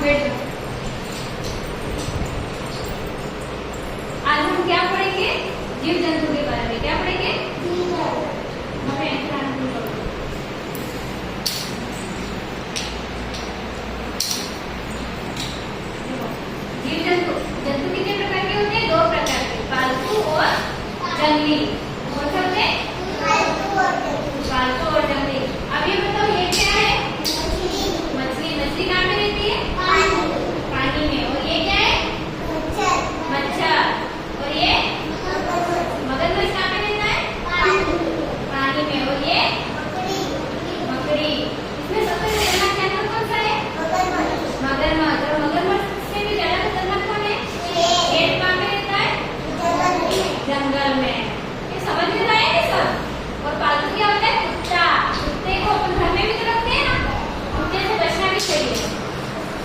बैठो। आज हम क्या पढ़ेंगे? जीव जंतु के बारे में। क्या पढ़ेंगे? जीव जंतु, जंतु कितने प्रकार के होते हैं? 2 प्रकार के, पालतू और जंगली।